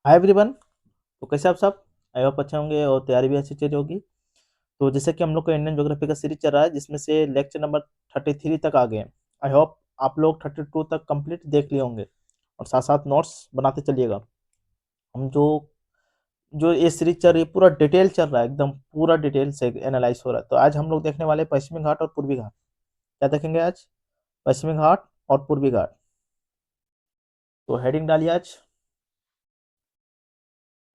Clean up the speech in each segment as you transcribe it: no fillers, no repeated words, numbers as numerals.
Hi everyone. तो कैसे आप सब? आई होप अच्छे होंगे और तैयारी भी अच्छी चल रही होगी। तो जैसे कि हम लोग का इंडियन ज्योग्राफी का सीरीज चल रहा है जिसमें से लेक्चर नंबर 33 तक आ गए हैं। आई होप आप लोग 32 तक कंप्लीट देख लिए होंगे और साथ साथ नोट्स बनाते चलिएगा। हम जो जो ये सीरीज चल रही है पूरा डिटेल चल रहा है, एकदम पूरा डिटेल से एनालाइज हो रहा है। तो आज हम लोग देखने वाले हैं पश्चिमी घाट और पूर्वी घाट। क्या देखेंगे आज? पश्चिमी घाट और पूर्वी घाट। तो हेडिंग डालिए आज।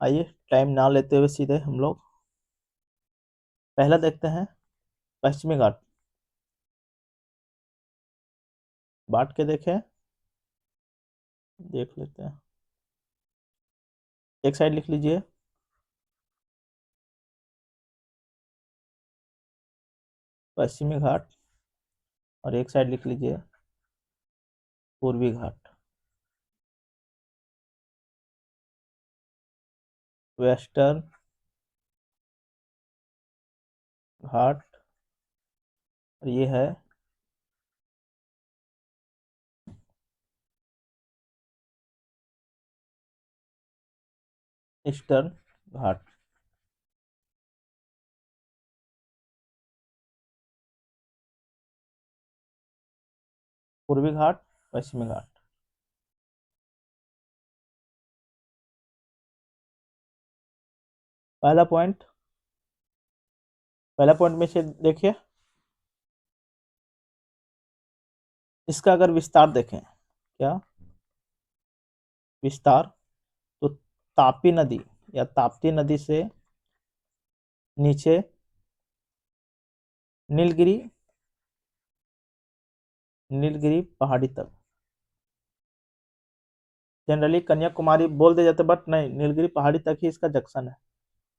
आइए टाइम ना लेते हुए सीधे हम लोग पहला देखते हैं पश्चिमी घाट। बांट के देखें, देख लेते हैं। एक साइड लिख लीजिए पश्चिमी घाट और एक साइड लिख लीजिए पूर्वी घाट। वेस्टर्न घाट और ये है ईस्टर्न घाट। पूर्वी घाट, पश्चिमी घाट। पहला पॉइंट, पहला पॉइंट में से देखिए, इसका अगर विस्तार देखें, क्या विस्तार, तो तापी नदी या ताप्ती नदी से नीचे नीलगिरी, नीलगिरी पहाड़ी तक। जनरली कन्याकुमारी बोल दे जाते बट नहीं, नीलगिरी पहाड़ी तक ही इसका जंक्शन है।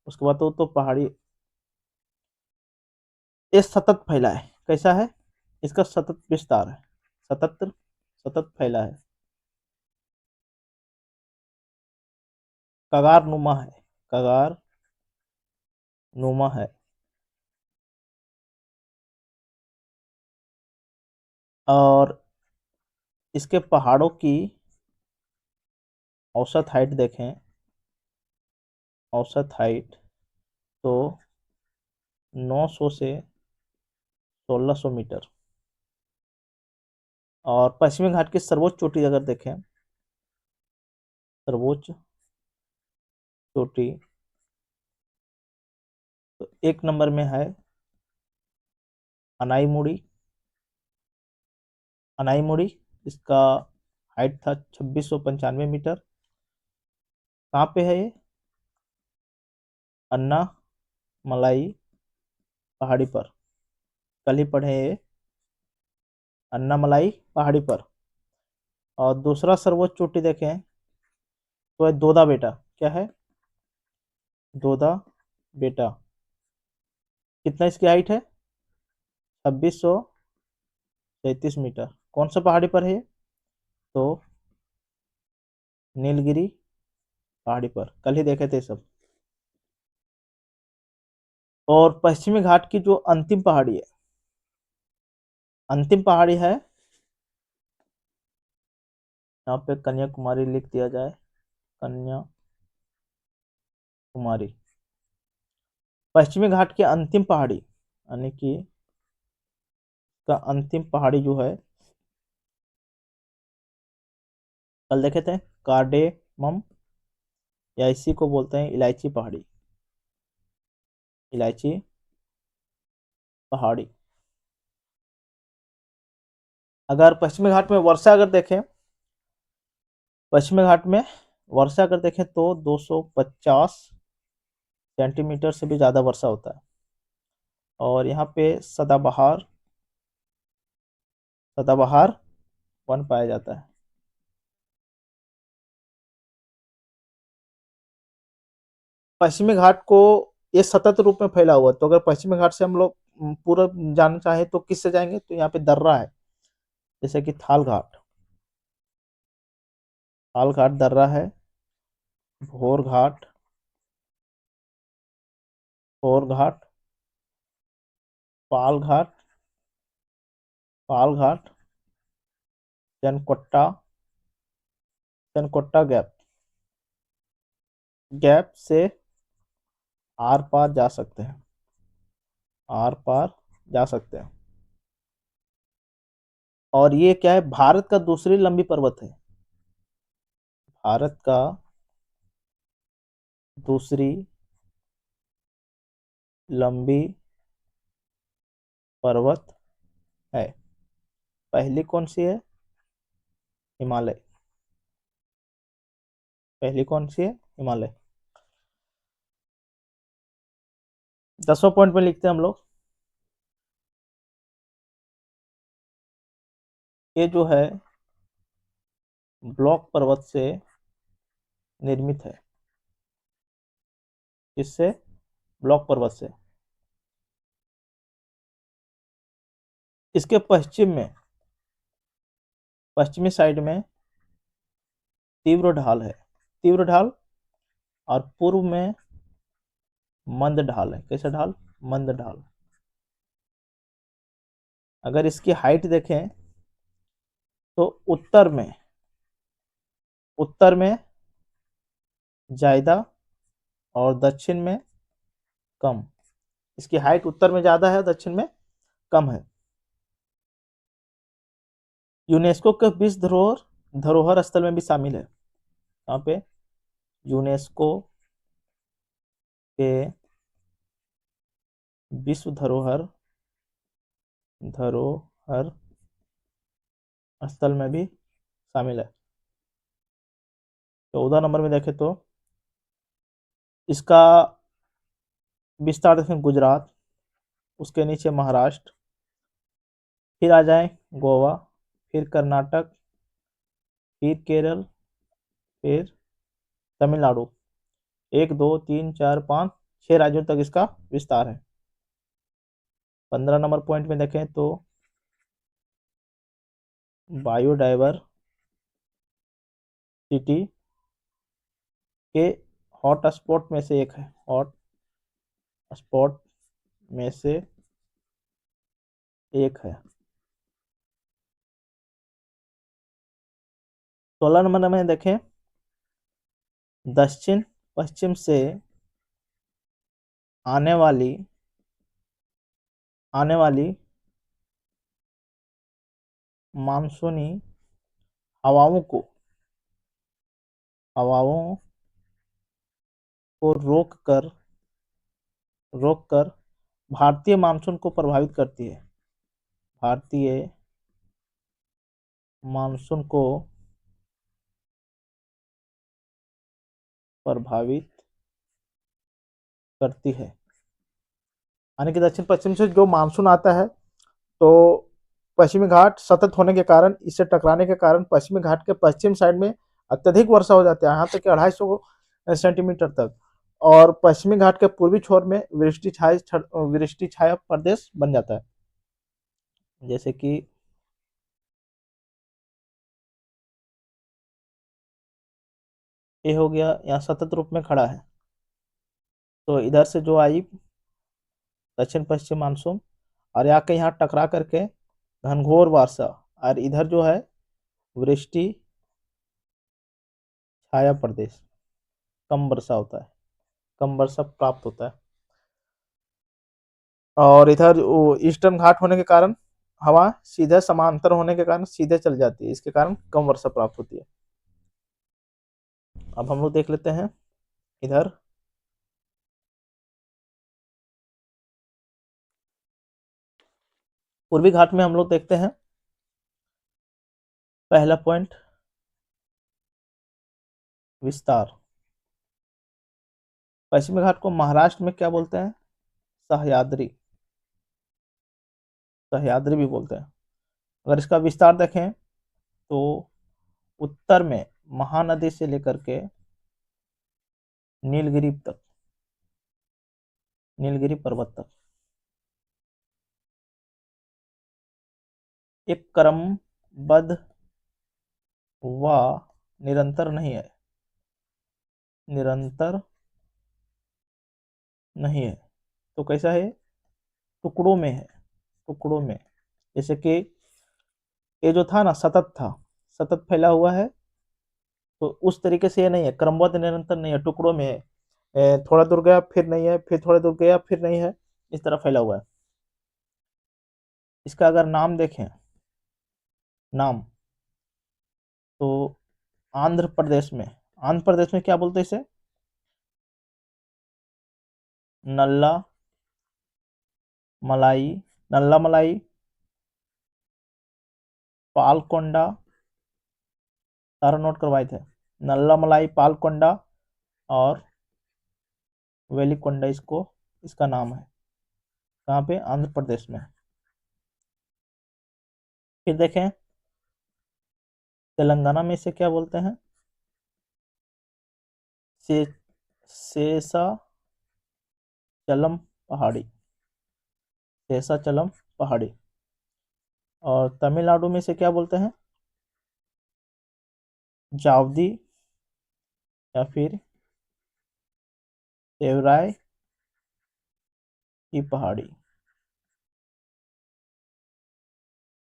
उसके बाद तो पहाड़ी ये सतत फैला है। कैसा है? इसका सतत विस्तार है, सतत सतत फैला है, कगार नुमा है, कगार नुमा है। और इसके पहाड़ों की औसत हाइट देखें, औसत हाइट तो 900 से 1600 मीटर। और पश्चिमी घाट की सर्वोच्च चोटी अगर देखें, सर्वोच्च चोटी तो एक नंबर में है अनाईमुड़ी। अनाईमुड़ी, इसका हाइट था 2695 मीटर। कहाँ पे है ये? अन्ना मलाई पहाड़ी पर। कल ही पढ़े ये, अन्ना मलाई पहाड़ी पर। और दूसरा सर्वोच्च चोटी देखें तो है दोदा बेटा। क्या है? दोदा बेटा। कितना इसकी हाइट है? 2633 मीटर। कौन सा पहाड़ी पर है ये? तो नीलगिरी पहाड़ी पर, कल ही देखे थे सब। और पश्चिमी घाट की जो अंतिम पहाड़ी है, अंतिम पहाड़ी है, यहाँ पे कन्याकुमारी लिख दिया जाए, कन्याकुमारी। पश्चिमी घाट की अंतिम पहाड़ी यानी कि का अंतिम पहाड़ी जो है, कल देखे थे, कार्डेमम, या इसी को बोलते हैं इलायची पहाड़ी, इलायची पहाड़ी। अगर पश्चिमी घाट में वर्षा अगर देखें, पश्चिमी घाट में वर्षा अगर देखें तो 250 सेंटीमीटर से भी ज़्यादा वर्षा होता है। और यहाँ पे सदाबहार, सदाबहार वन पाया जाता है। पश्चिमी घाट को ये सतत रूप में फैला हुआ है। तो अगर पश्चिमी घाट से हम लोग पूरा जानना चाहें तो किससे जाएंगे? तो यहाँ पे दर्रा है, जैसे कि थाल घाट, थाल घाट दर्रा है, भोर घाट, भोर घाट, पाल घाट, पाल घाट, चनकोट्टा, चनकोट्टा गैप, गैप से आर पार जा सकते हैं, आर पार जा सकते हैं। और ये क्या है, भारत का दूसरी लंबी पर्वत है, भारत का दूसरी लंबी पर्वत है। पहली कौन सी है? हिमालय। पहली कौन सी है? हिमालय। 10वां पॉइंट में लिखते हैं हम लोग, ये जो है ब्लॉक पर्वत से निर्मित है। किससे? ब्लॉक पर्वत से। इसके पश्चिम में, पश्चिमी साइड में तीव्र ढाल है, तीव्र ढाल। और पूर्व में मंद ढाल है। कैसा ढाल? मंद ढाल। अगर इसकी हाइट देखें तो उत्तर में ज्यादा और दक्षिण में कम। इसकी हाइट उत्तर में ज्यादा है, दक्षिण में कम है। यूनेस्को के विश्व धरोहर धरोहर स्थल में भी शामिल है। यहाँ पे यूनेस्को के विश्व धरोहर धरोहर स्थल में भी शामिल है। 14 नंबर में देखें तो इसका विस्तार देखें, गुजरात, उसके नीचे महाराष्ट्र, फिर आ जाए गोवा, फिर कर्नाटक, फिर केरल, फिर तमिलनाडु। 1 2 3 4 5 6 राज्यों तक इसका विस्तार है। 15 नंबर पॉइंट में देखें तो बायोडाइवर्सिटी के हॉट स्पॉट में से एक है, हॉट स्पॉट में से एक है। 16 नंबर में देखें, दक्षिण पश्चिम से आने वाली मानसूनी हवाओं को हवाओं को रोक कर भारतीय मानसून को प्रभावित करती है। भारतीय मानसून को प्रभावित करती है। यानी कि दक्षिण पश्चिम से जो मानसून आता है, तो पश्चिमी घाट सतत होने के कारण, इससे टकराने के कारण पश्चिमी घाट के पश्चिम साइड में अत्यधिक वर्षा हो जाती है, यहाँ तक कि 250 सेंटीमीटर तक। और पश्चिमी घाट के पूर्वी छोर में वृष्टि छाया प्रदेश बन जाता है। जैसे कि ये हो गया, यहाँ सतत रूप में खड़ा है। तो इधर से जो आई दक्षिण पश्चिम मानसून, और आके यहाँ टकरा करके घनघोर वर्षा, और इधर जो है वृष्टि छाया प्रदेश, कम वर्षा होता है, कम वर्षा प्राप्त होता है। और इधर ईस्टर्न घाट होने के कारण हवा सीधे समांतर होने के कारण सीधे चल जाती है, इसके कारण कम वर्षा प्राप्त होती है। अब हम लोग देख लेते हैं इधर पूर्वी घाट में हम लोग देखते हैं, पहला पॉइंट विस्तार। पश्चिमी घाट को महाराष्ट्र में क्या बोलते हैं? सह्याद्री, सह्याद्री भी बोलते हैं। अगर इसका विस्तार देखें तो उत्तर में महानदी से लेकर के नीलगिरी तक, नीलगिरी पर्वत तक एक क्रमबद्ध व निरंतर नहीं है, निरंतर नहीं है। तो कैसा है? टुकड़ों में है, टुकड़ों में। जैसे कि ये जो था ना, सतत था, सतत फैला हुआ है, तो उस तरीके से ये नहीं है, क्रमबद्ध निरंतर नहीं है, टुकड़ों में है। थोड़ा दूर गया फिर नहीं है, फिर थोड़ा दूर गया फिर नहीं है, इस तरह फैला हुआ है। इसका अगर नाम देखें, नाम, तो आंध्र प्रदेश में क्या बोलते हैं इसे? नल्ला मलाई, नल्ला मलाई, पालकोंडा, सारा नोट करवाए थे। नल्ला मलाई, पालकोंडा और वेलिकोंडा, इसको इसका नाम है। कहाँ पे? आंध्र प्रदेश में। फिर देखें, तेलंगाना में इसे क्या बोलते हैं? से शेषाचलम पहाड़ी, शेषाचलम पहाड़ी। और तमिलनाडु में इसे क्या बोलते हैं? जावदी या फिर सेवराय की पहाड़ी,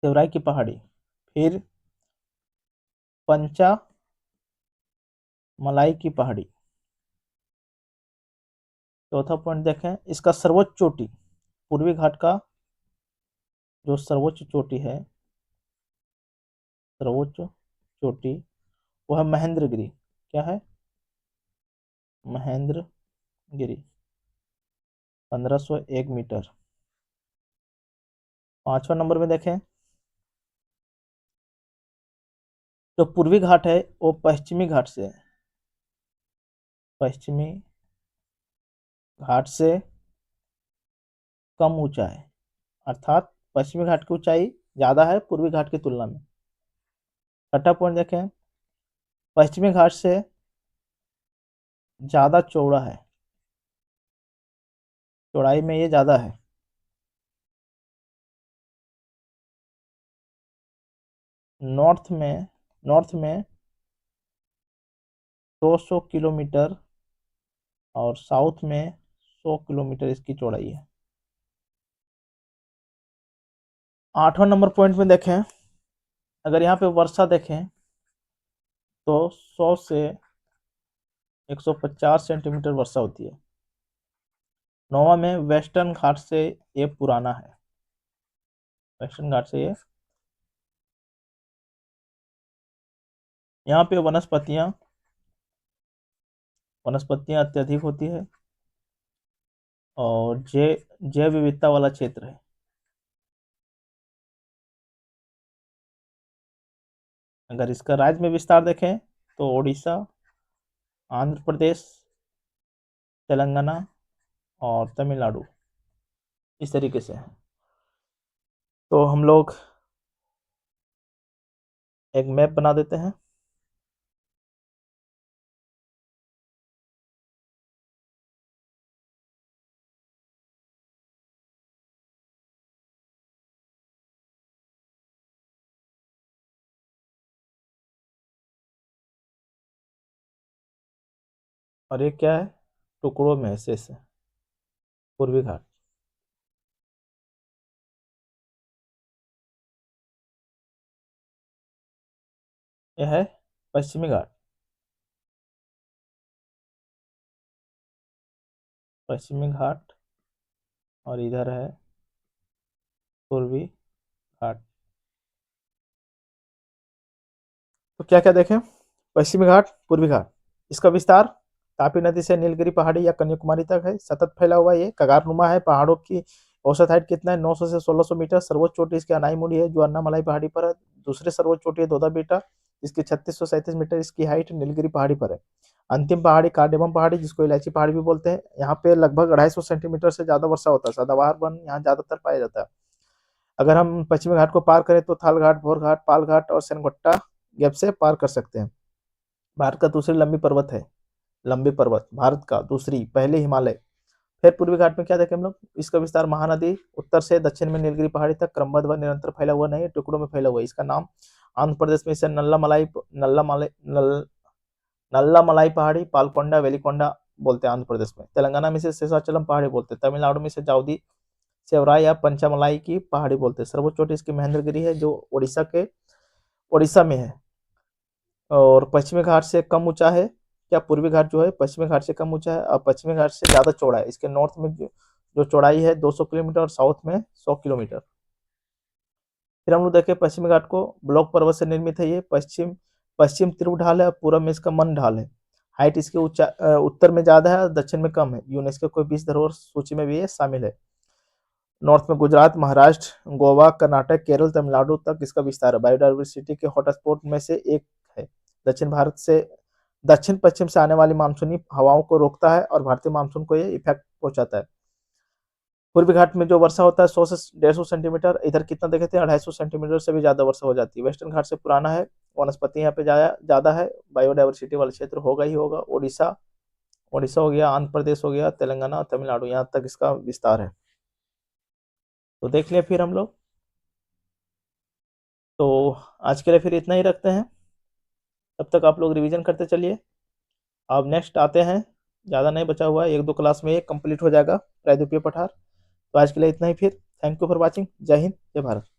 सेवराय की पहाड़ी। फिर पंचा मलाई की पहाड़ी। चौथा पॉइंट देखें, इसका सर्वोच्च चोटी, पूर्वी घाट का जो सर्वोच्च चोटी है, सर्वोच्च चोटी, वो है महेंद्रगिरी। क्या है? महेंद्रगिरी, 1501 मीटर। पांचवा नंबर में देखें, जो पूर्वी घाट है वो पश्चिमी घाट से है, पश्चिमी घाट से कम ऊंचा है, अर्थात पश्चिमी घाट की ऊंचाई ज्यादा है पूर्वी घाट की तुलना में। छठा पॉइंट देखें, पश्चिमी घाट से ज्यादा चौड़ा है, चौड़ाई में ये ज्यादा है। नॉर्थ में 200 किलोमीटर और साउथ में 100 किलोमीटर इसकी चौड़ाई है। आठवां नंबर पॉइंट में देखें, अगर यहाँ पे वर्षा देखें तो 100 से 150 सेंटीमीटर वर्षा होती है। नौवां में वेस्टर्न घाट से ये पुराना है, वेस्टर्न घाट से ये। यहाँ पे वनस्पतियां अत्यधिक होती है और जैव विविधता वाला क्षेत्र है। अगर इसका राज्य में विस्तार देखें तो उड़ीसा, आंध्र प्रदेश, तेलंगाना और तमिलनाडु, इस तरीके से है। तो हम लोग एक मैप बना देते हैं। और ये क्या है? टुकड़ों में शेष है, पूर्वी घाट। यह है पश्चिमी घाट, पश्चिमी घाट, और इधर है पूर्वी घाट। तो क्या क्या देखें? पश्चिमी घाट, पूर्वी घाट, इसका विस्तार तापी नदी से नीलगिरी पहाड़ी या कन्याकुमारी तक है, सतत फैला हुआ ये कगारनुमा है। पहाड़ों की औसत हाइट कितना है? 900 से 1600 मीटर। सर्वोच्च चोटी इसकी अनाईमुड़ी है जो अन्नामलाई पहाड़ी पर है। दूसरी सर्वोच्च चोटी है दोदा बेटा, इसकी 3637 मीटर इसकी हाइट नीलगिरी पहाड़ी पर है। अंतिम पहाड़ी कार्डेमम पहाड़ी, जिसको इलायची पहाड़ी भी बोलते हैं, यहाँ पे लगभग 250 सेंटीमीटर से ज्यादा वर्षा होता है। सदाबहार वन यहाँ ज्यादातर पाया जाता है। अगर हम पश्चिमी घाट को पार करें तो थाल घाट, भोर घाट, पाल घाट और सेनगोट्टा गैप से पार कर सकते हैं। भारत का दूसरी लंबी पर्वत भारत का दूसरी, पहले हिमालय। फिर पूर्वी घाट में क्या देखें हम लोग? इसका विस्तार महानदी उत्तर से दक्षिण में नीलगिरी पहाड़ी तक क्रमबद्ध व निरंतर फैला हुआ नहीं, टुकड़ों में फैला हुआ है। इसका नाम, आंध्र प्रदेश में इसे नल्ला मलाई पहाड़ी, पालकोंडा, वेलिकोंडा बोलते हैं आंध्र प्रदेश में। तेलंगाना में इसे शेषाचलम पहाड़ी बोलते हैं। तमिलनाडु में इसे जावदी, सेवराय या पंचामलाई की पहाड़ी बोलते हैं। सर्वोच्च चोटी इसकी महेंद्रगिरी है जो उड़ीसा में है। और पश्चिमी घाट से कम ऊंचा है, क्या पूर्वी घाट जो है पश्चिमी घाट से कम ऊंचा है और पश्चिमी घाट से ज़्यादा चौड़ा है। इसके नॉर्थ में जो चौड़ाई है 200 किलोमीटर और साउथ में 100 किलोमीटर। फिर हम लोग देखें पश्चिमी घाट को, ब्लॉक पर्वत से निर्मित है ये। पश्चिम पश्चिम ध्रुव ढाल है और पूरब में इसका मन ढाल है। हाइट इसके उत्तर में ज़्यादा है और दक्षिण में कम है। यूनेस्को को विश्व धरोहर सूची में भी ये शामिल है। नॉर्थ में गुजरात, महाराष्ट्र, गोवा, कर्नाटक, केरल, तमिलनाडु तक इसका विस्तार है। बायोडाइवर्सिटी के हॉटस्पॉट में से एक है। दक्षिण भारत से दक्षिण पश्चिम से आने वाली मानसूनी हवाओं को रोकता है और भारतीय मानसून को ये इफेक्ट पहुंचाता है। पूर्वी घाट में जो वर्षा होता है 100 से 150 सेंटीमीटर, इधर कितना देखे थे 250 सेंटीमीटर से भी ज्यादा वर्षा हो जाती है। वेस्टर्न घाट से पुराना है, वनस्पति यहाँ पे ज्यादा है, बायोडाइवर्सिटी वाला क्षेत्र होगा ही होगा। उड़ीसा उड़ीसा हो गया, आंध्र प्रदेश हो गया, तेलंगाना, तमिलनाडु, यहाँ तक इसका विस्तार है। तो देख लिया फिर हम लोग। तो आज के लिए फिर इतना ही रखते हैं, तब तक आप लोग रिवीजन करते चलिए। अब नेक्स्ट आते हैं, ज़्यादा नहीं बचा हुआ है, एक दो क्लास में ये कंप्लीट हो जाएगा प्रायद्वीपीय पठार। तो आज के लिए इतना ही फिर। Thank you for watching. जय हिंद, जय भारत।